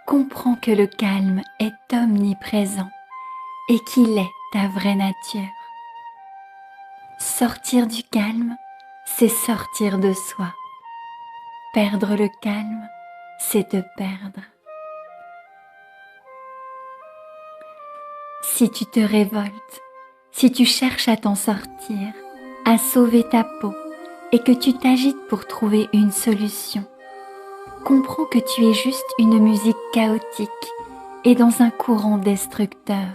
comprends que le calme est omniprésent et qu'il est ta vraie nature. Sortir du calme, c'est sortir de soi. Perdre le calme, c'est te perdre. Si tu te révoltes, si tu cherches à t'en sortir, à sauver ta peau et que tu t'agites pour trouver une solution, comprends que tu es juste une musique chaotique et dans un courant destructeur.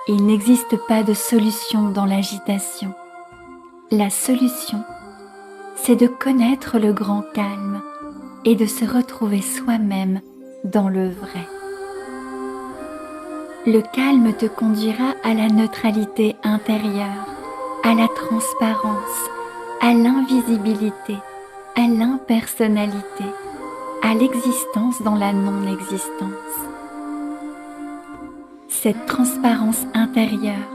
Il n'existe pas de solution dans l'agitation. La solution, c'est de connaître le grand calme et de se retrouver soi-même dans le vrai. Le calme te conduira à la neutralité intérieure, à la transparence, à l'invisibilité, à l'impersonnalité, à l'existence dans la non-existence. Cette transparence intérieure,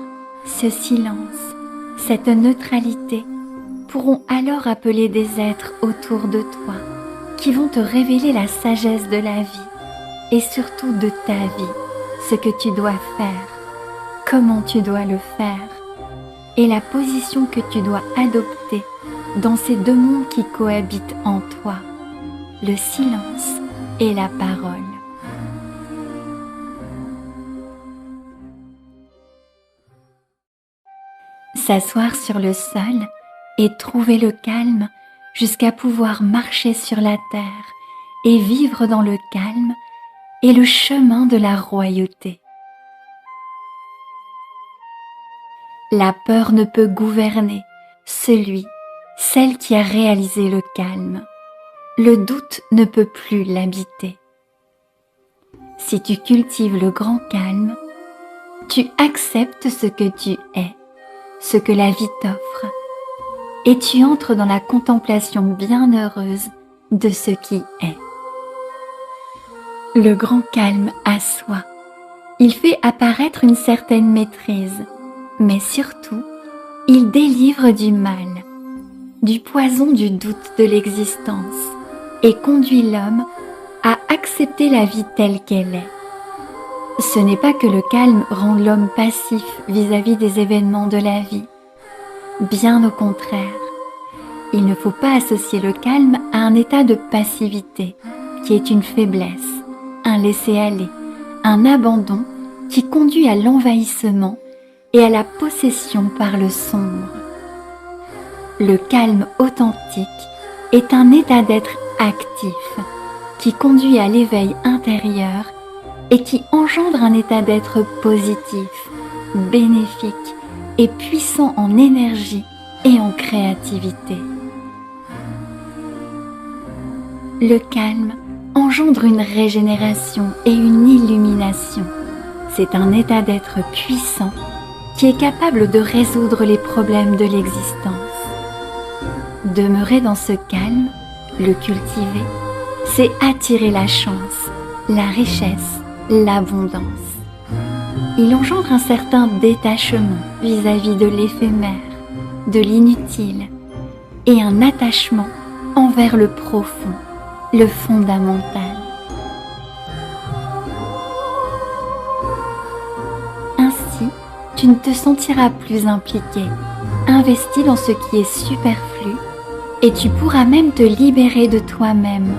ce silence, cette neutralité pourront alors appeler des êtres autour de toi qui vont te révéler la sagesse de la vie et surtout de ta vie, ce que tu dois faire, comment tu dois le faire et la position que tu dois adopter dans ces deux mondes qui cohabitent en toi, le silence et la parole. S'asseoir sur le sol et trouver le calme jusqu'à pouvoir marcher sur la terre et vivre dans le calme est le chemin de la royauté. La peur ne peut gouverner celle qui a réalisé le calme. Le doute ne peut plus l'habiter. Si tu cultives le grand calme, tu acceptes ce que tu es, ce que la vie t'offre, et tu entres dans la contemplation bienheureuse de ce qui est. Le grand calme à soi, il fait apparaître une certaine maîtrise, mais surtout, il délivre du mal, du poison du doute de l'existence, et conduit l'homme à accepter la vie telle qu'elle est. Ce n'est pas que le calme rend l'homme passif vis-à-vis des événements de la vie. Bien au contraire, il ne faut pas associer le calme à un état de passivité, qui est une faiblesse, un laisser-aller, un abandon qui conduit à l'envahissement et à la possession par le sombre. Le calme authentique est un état d'être actif qui conduit à l'éveil intérieur et qui engendre un état d'être positif, bénéfique et puissant en énergie et en créativité. Le calme engendre une régénération et une illumination. C'est un état d'être puissant qui est capable de résoudre les problèmes de l'existence. Demeurer dans ce calme, le cultiver, c'est attirer la chance, la richesse, l'abondance. Il engendre un certain détachement vis-à-vis de l'éphémère, de l'inutile, et un attachement envers le profond, le fondamental. Ainsi, tu ne te sentiras plus impliqué, investi dans ce qui est superflu, et tu pourras même te libérer de toi-même,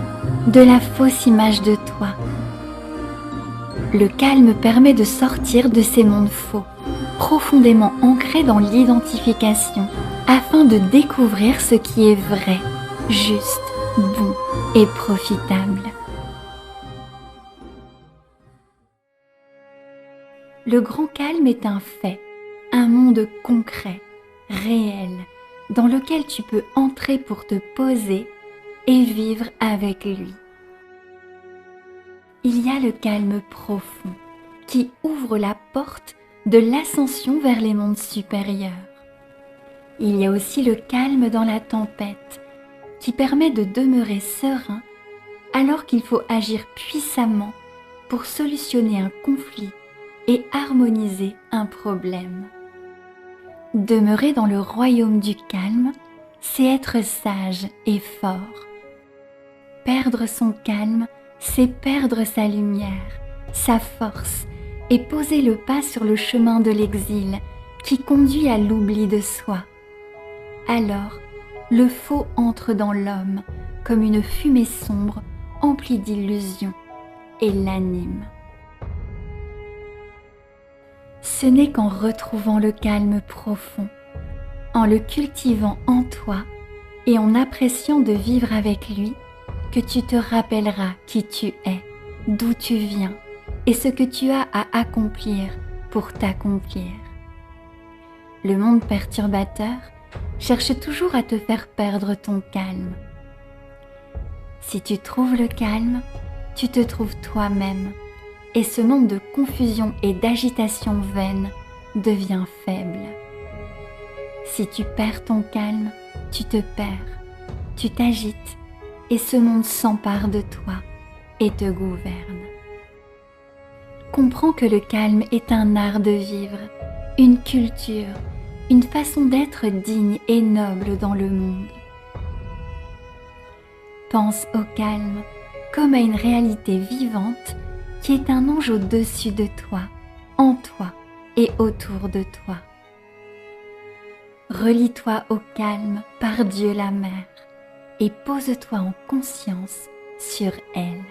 de la fausse image de toi. Le calme permet de sortir de ces mondes faux, profondément ancrés dans l'identification, afin de découvrir ce qui est vrai, juste, bon et profitable. Le grand calme est un fait, un monde concret, réel, dans lequel tu peux entrer pour te poser et vivre avec lui. Il y a le calme profond qui ouvre la porte de l'ascension vers les mondes supérieurs. Il y a aussi le calme dans la tempête qui permet de demeurer serein alors qu'il faut agir puissamment pour solutionner un conflit et harmoniser un problème. Demeurer dans le royaume du calme, c'est être sage et fort. Perdre son calme, c'est perdre sa lumière, sa force et poser le pas sur le chemin de l'exil qui conduit à l'oubli de soi. Alors, le faux entre dans l'homme comme une fumée sombre emplie d'illusions et l'anime. Ce n'est qu'en retrouvant le calme profond, en le cultivant en toi et en appréciant de vivre avec lui, que tu te rappelleras qui tu es, d'où tu viens et ce que tu as à accomplir pour t'accomplir. Le monde perturbateur cherche toujours à te faire perdre ton calme. Si tu trouves le calme, tu te trouves toi-même et ce monde de confusion et d'agitation vaine devient faible. Si tu perds ton calme, tu te perds, tu t'agites et ce monde s'empare de toi et te gouverne. Comprends que le calme est un art de vivre, une culture, une façon d'être digne et noble dans le monde. Pense au calme comme à une réalité vivante qui est un ange au-dessus de toi, en toi et autour de toi. Relie-toi au calme par Dieu la Mère et pose-toi en conscience sur elle.